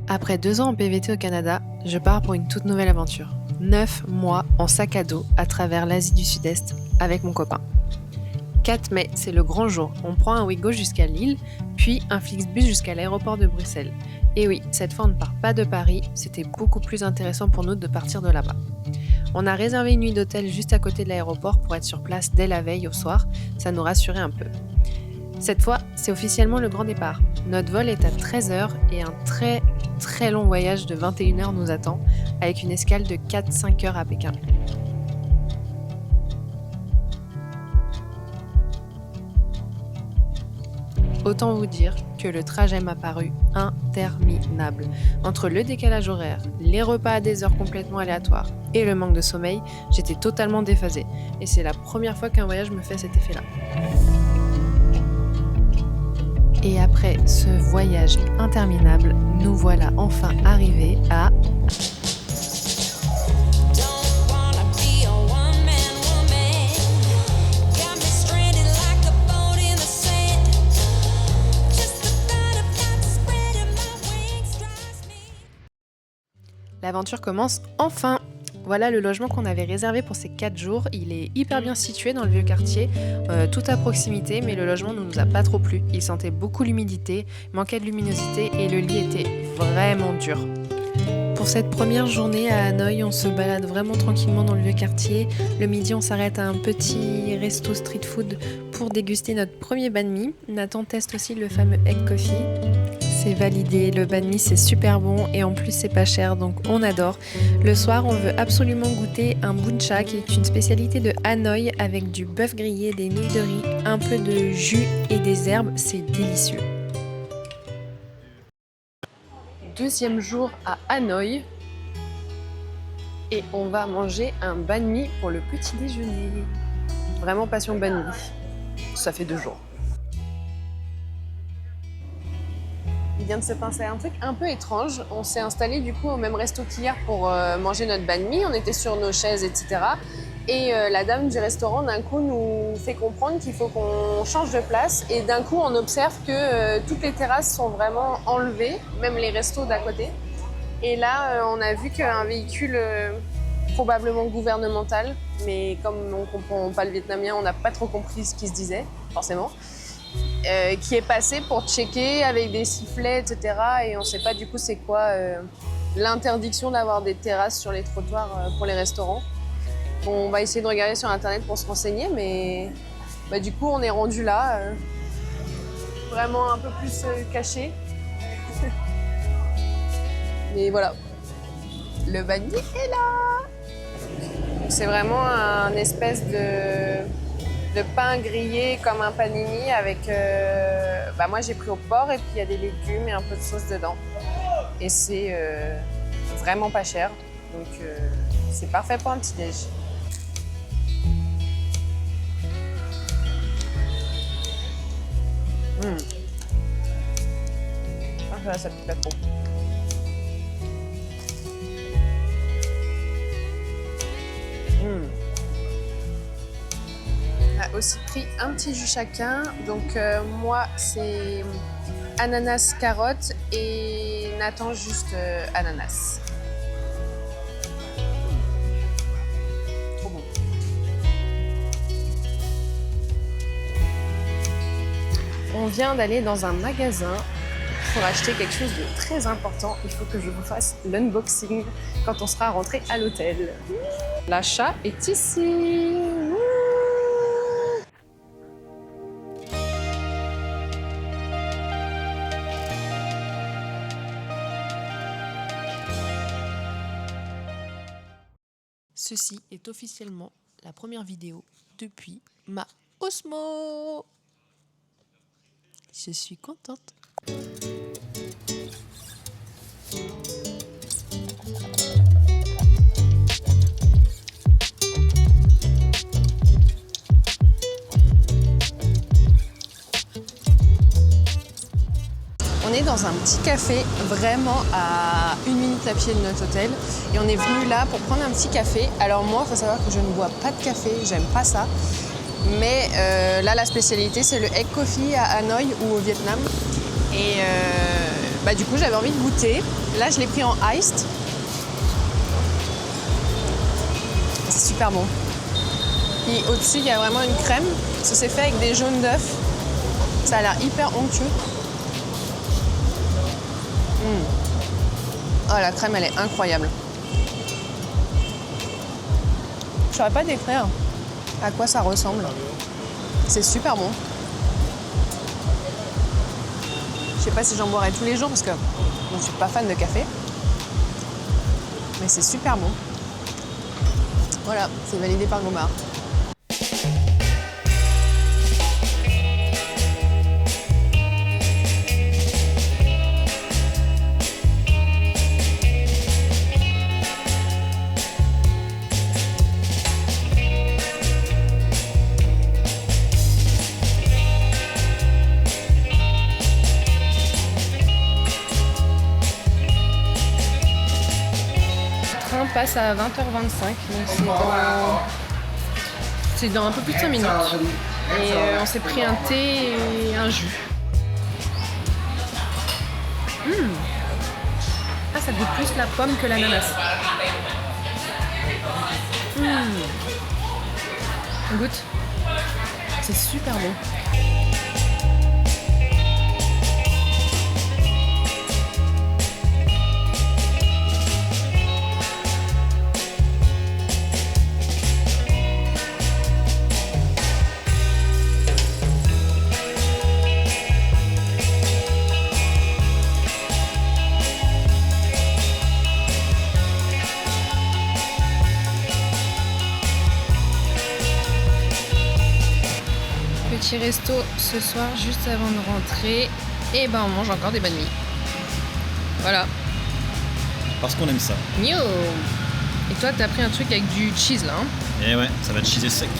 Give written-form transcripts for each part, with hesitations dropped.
Après 2 ans en PVT au Canada, je pars pour une toute nouvelle aventure. 9 mois en sac à dos à travers l'Asie du Sud-Est avec mon copain. 4 mai, c'est le grand jour. On prend un Ouigo jusqu'à Lille, puis un Flixbus jusqu'à l'aéroport de Bruxelles. Et oui, cette fois on ne part pas de Paris, c'était beaucoup plus intéressant pour nous de partir de là-bas. On a réservé une nuit d'hôtel juste à côté de l'aéroport pour être sur place dès la veille au soir, ça nous rassurait un peu. Cette fois, c'est officiellement le grand départ. Notre vol est à 13h et un très long voyage de 21h nous attend, avec une escale de 4-5 heures à Pékin. Autant vous dire que le trajet m'a paru interminable. Entre le décalage horaire, les repas à des heures complètement aléatoires et le manque de sommeil, j'étais totalement déphasée. Et c'est la première fois qu'un voyage me fait cet effet-là. Et après ce voyage interminable, nous voilà enfin arrivés à... L'aventure commence enfin! Voilà le logement qu'on avait réservé pour ces 4 jours. Il est hyper bien situé dans le vieux quartier, tout à proximité, mais le logement ne nous a pas trop plu. Il sentait beaucoup l'humidité, manquait de luminosité et le lit était vraiment dur. Pour cette première journée à Hanoï, on se balade vraiment tranquillement dans le vieux quartier. Le midi, on s'arrête à un petit resto street food pour déguster notre premier banh mi. Nathan teste aussi le fameux egg coffee. C'est validé, le banh mi c'est super bon et en plus c'est pas cher donc on adore. Le soir on veut absolument goûter un bun cha qui est une spécialité de Hanoï avec du bœuf grillé, des nouilles de riz, un peu de jus et des herbes, c'est délicieux. Deuxième jour à Hanoï et on va manger un banh mi pour le petit déjeuner. Vraiment passion banh mi, ça fait 2 jours. Il vient de se passer un truc un peu étrange. On s'est installé du coup au même resto qu'hier pour manger notre banh mi. On était sur nos chaises, etc. Et la dame du restaurant d'un coup nous fait comprendre qu'il faut qu'on change de place. Et d'un coup on observe que toutes les terrasses sont vraiment enlevées, même les restos d'à côté. Et là on a vu qu'un véhicule probablement gouvernemental, mais comme on ne comprend pas le vietnamien, on n'a pas trop compris ce qui se disait, forcément. Qui est passé pour checker avec des sifflets, etc. Et on ne sait pas du coup c'est quoi l'interdiction d'avoir des terrasses sur les trottoirs pour les restaurants. Bon, on va essayer de regarder sur internet pour se renseigner, mais du coup on est rendu là, vraiment un peu plus caché. Mais voilà, le banh mi est là. C'est vraiment un espèce de pain grillé comme un panini avec... moi j'ai pris au porc et puis il y a des légumes et un peu de sauce dedans. Et c'est vraiment pas cher, donc c'est parfait pour un petit déj. Ah, ça pique pas trop. On a aussi pris un petit jus chacun. Donc moi c'est ananas carotte et Nathan juste ananas. Trop bon. On vient d'aller dans un magasin pour acheter quelque chose de très important. Il faut que je vous fasse l'unboxing quand on sera rentré à l'hôtel. L'achat est ici. Ceci est officiellement la première vidéo depuis ma Osmo. Je suis contente. On est dans un petit café, vraiment à 1 minute à pied de notre hôtel. Et on est venu là pour prendre un petit café. Alors moi, il faut savoir que je ne bois pas de café, j'aime pas ça. Mais là, la spécialité, c'est le egg coffee à Hanoï ou au Vietnam. Et du coup, j'avais envie de goûter. Là, je l'ai pris en iced. C'est super bon. Et au-dessus, il y a vraiment une crème. Ça c'est fait avec des jaunes d'œufs. Ça a l'air hyper onctueux. Oh, la crème, elle est incroyable. Je saurais pas décrire à quoi ça ressemble. C'est super bon. Je sais pas si j'en boirais tous les jours parce que je ne suis pas fan de café. Mais c'est super bon. Voilà, c'est validé par Gomard. Le train passe à 20h25, donc c'est dans un peu plus de 5 minutes. Et on s'est pris un thé et un jus. Ah, ça goûte plus la pomme que l'ananas. Goûte. C'est super bon. Petit resto ce soir juste avant de rentrer et ben on mange encore des banh mi. Voilà. Parce qu'on aime ça. Mieux. Et toi t'as pris un truc avec du cheese là hein. Et ouais, ça va te cheeser sec.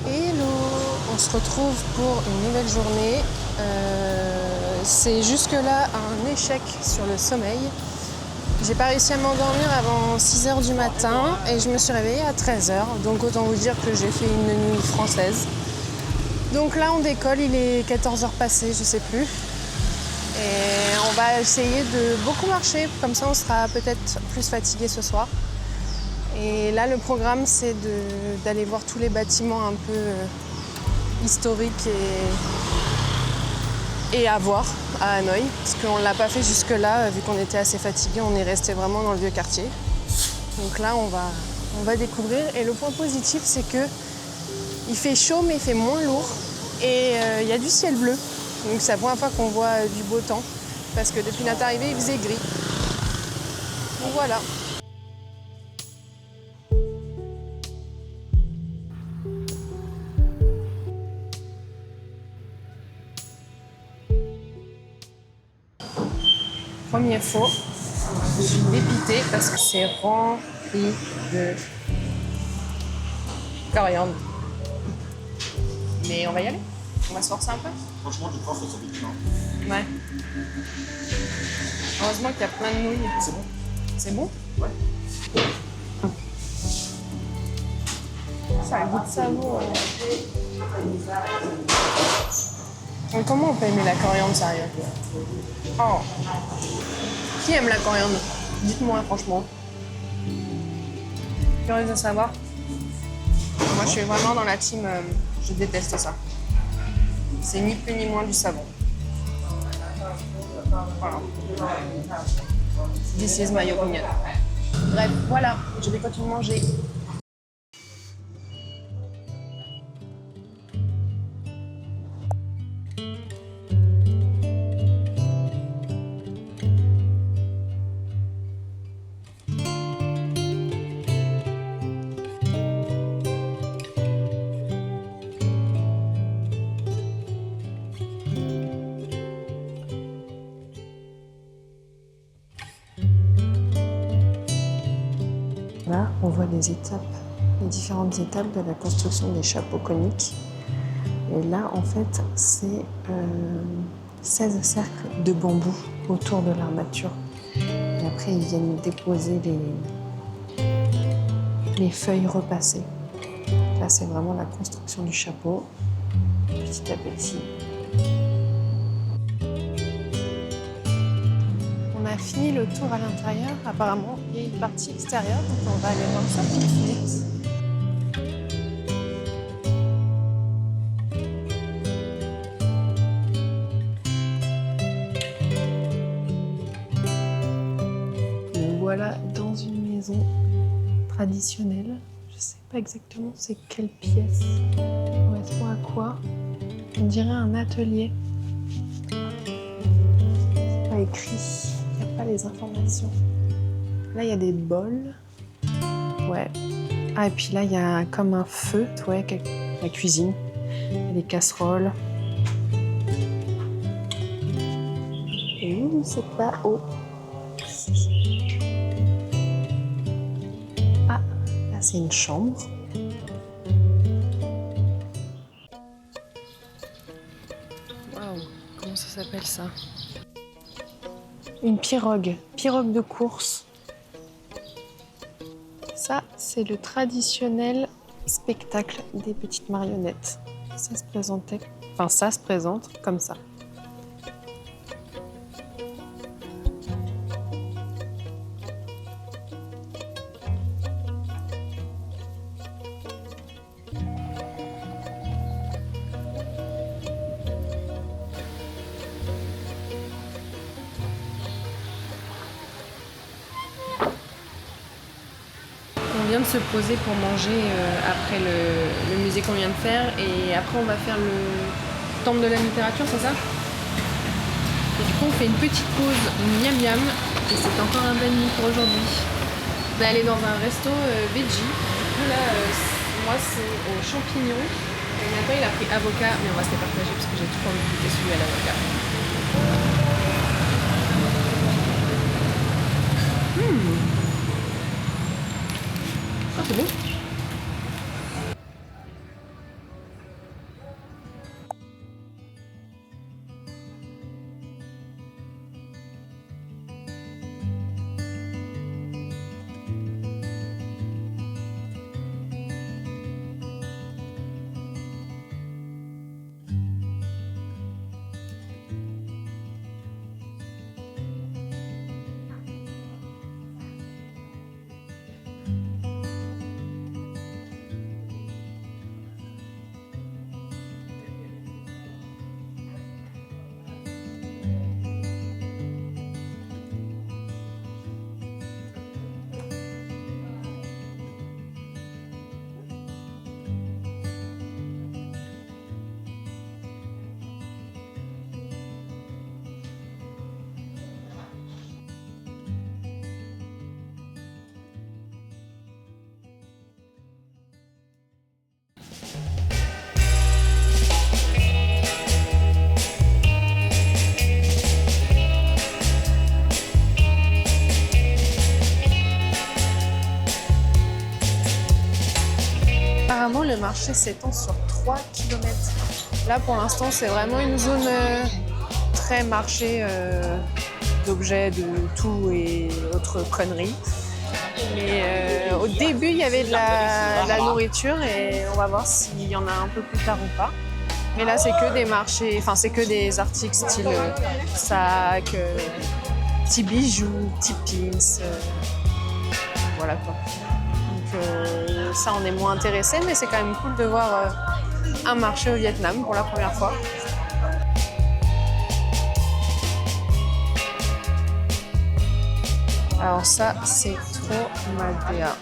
Hello, on se retrouve pour une nouvelle journée. C'est jusque-là un échec sur le sommeil. J'ai pas réussi à m'endormir avant 6h du matin et je me suis réveillée à 13h. Donc autant vous dire que j'ai fait une nuit française. Donc là on décolle, il est 14h passé, je sais plus. Et on va essayer de beaucoup marcher, comme ça on sera peut-être plus fatigué ce soir. Et là le programme c'est d'aller voir tous les bâtiments un peu historiques et à voir à Hanoï, parce qu'on ne l'a pas fait jusque-là, vu qu'on était assez fatigués, on est resté vraiment dans le vieux quartier. Donc là, on va découvrir. Et le point positif, c'est que il fait chaud, mais il fait moins lourd. Et il y a du ciel bleu. Donc c'est la première fois qu'on voit du beau temps, parce que depuis notre arrivée, il faisait gris. Donc voilà. Premier faux, je suis dépitée parce que c'est rempli de coriandre. Mais on va y aller, on va se forcer un peu. Franchement, je crois que ça s'habite bien. Ouais. Heureusement qu'il y a plein de nouilles. C'est bon. C'est bon? Ouais. Ça a le goût de savour. Mais comment on peut aimer la coriandre, sérieux? Oh. Qui aime la coriandre? Dites-moi franchement. Curieuse de savoir. Moi je suis vraiment dans la team, je déteste ça. C'est ni plus ni moins du savon. Voilà. This is my opinion. Bref, voilà, je vais continuer de manger. Là, on voit les différentes étapes de la construction des chapeaux coniques. Et là, en fait, c'est 16 cercles de bambou autour de l'armature. Et après, ils viennent déposer les feuilles repassées. Là, c'est vraiment la construction du chapeau, petit à petit. a fini le tour à l'intérieur. Apparemment, il y a une partie extérieure, donc on va aller voir ça tout de suite. Nous voilà dans une maison traditionnelle. Je sais pas exactement c'est quelle pièce correspond à quoi. On dirait un atelier. C'est pas écrit, il n'y a pas les informations. Là, il y a des bols. Ouais. Ah, et puis là, il y a comme un feu, ouais, la cuisine. Il y a des casseroles. Ouh, c'est pas haut. Ah, là, c'est une chambre. Waouh, comment ça s'appelle ça? Une pirogue de course. Ça, c'est le traditionnel spectacle des petites marionnettes. Ça se présente comme ça. On vient de se poser pour manger après le musée qu'on vient de faire et après on va faire le temple de la littérature, c'est ça? Et du coup on fait une petite pause miam miam et c'est encore un banh mi pour aujourd'hui. On va aller dans un resto veggie. Du coup là, moi c'est aux champignons et Nathan il a pris avocat mais on va se les partager parce que j'ai tout envie de goûter celui à l'avocat. Ah, c'est bon. Apparemment, le marché s'étend sur 3 km. Là, pour l'instant, c'est vraiment une zone très marché d'objets, de tout et autres conneries. Mais au début, il y avait de la nourriture et on va voir s'il y en a un peu plus tard ou pas. Mais là, c'est que des marchés, enfin, c'est que des articles style sacs, petits bijoux, petits pins. Voilà quoi. Donc ça, on est moins intéressé, mais c'est quand même cool de voir un marché au Vietnam pour la première fois. Alors ça, c'est trop ma DA.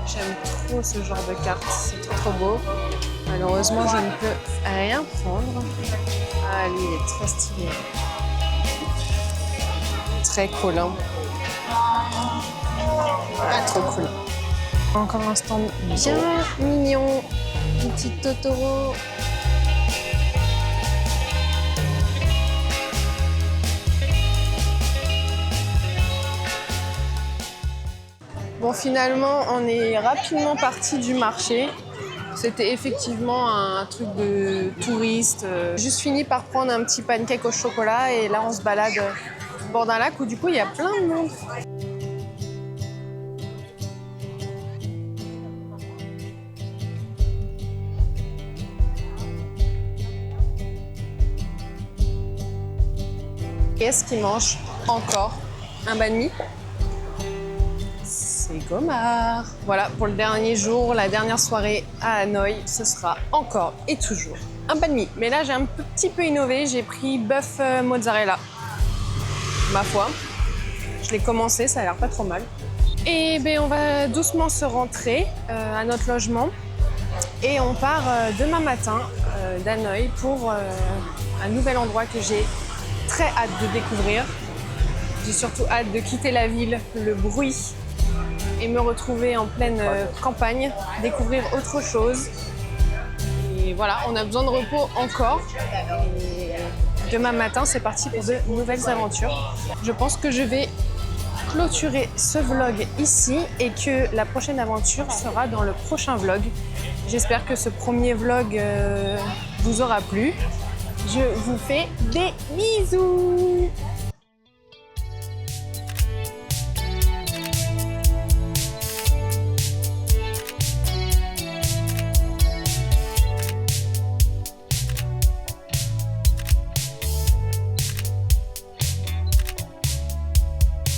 J'aime trop ce genre de carte, c'est trop beau. Malheureusement, je ne peux rien prendre. Ah, lui, il est très stylé. Très collant. Voilà, trop cool. Encore un stand bien mignon. Une petite Totoro. Bon, finalement, on est rapidement parti du marché. C'était effectivement un truc de touriste. Juste fini par prendre un petit pancake au chocolat et là, on se balade au bord d'un lac où du coup, il y a plein de monde. Qu'est-ce qui mange encore un banh mi? C'est Gomard. Voilà, pour le dernier jour, la dernière soirée à Hanoï, ce sera encore et toujours un banh mi. Mais là, j'ai un petit peu innové, j'ai pris bœuf mozzarella. Ma foi, je l'ai commencé, ça a l'air pas trop mal. Et ben, on va doucement se rentrer à notre logement. Et on part demain matin d'Hanoï pour un nouvel endroit que j'ai très hâte de découvrir. J'ai surtout hâte de quitter la ville, le bruit, et me retrouver en pleine campagne, découvrir autre chose. Et voilà, on a besoin de repos encore. Et demain matin, c'est parti pour de nouvelles aventures. Je pense que je vais clôturer ce vlog ici et que la prochaine aventure sera dans le prochain vlog. J'espère que ce premier vlog vous aura plu. Je vous fais des bisous!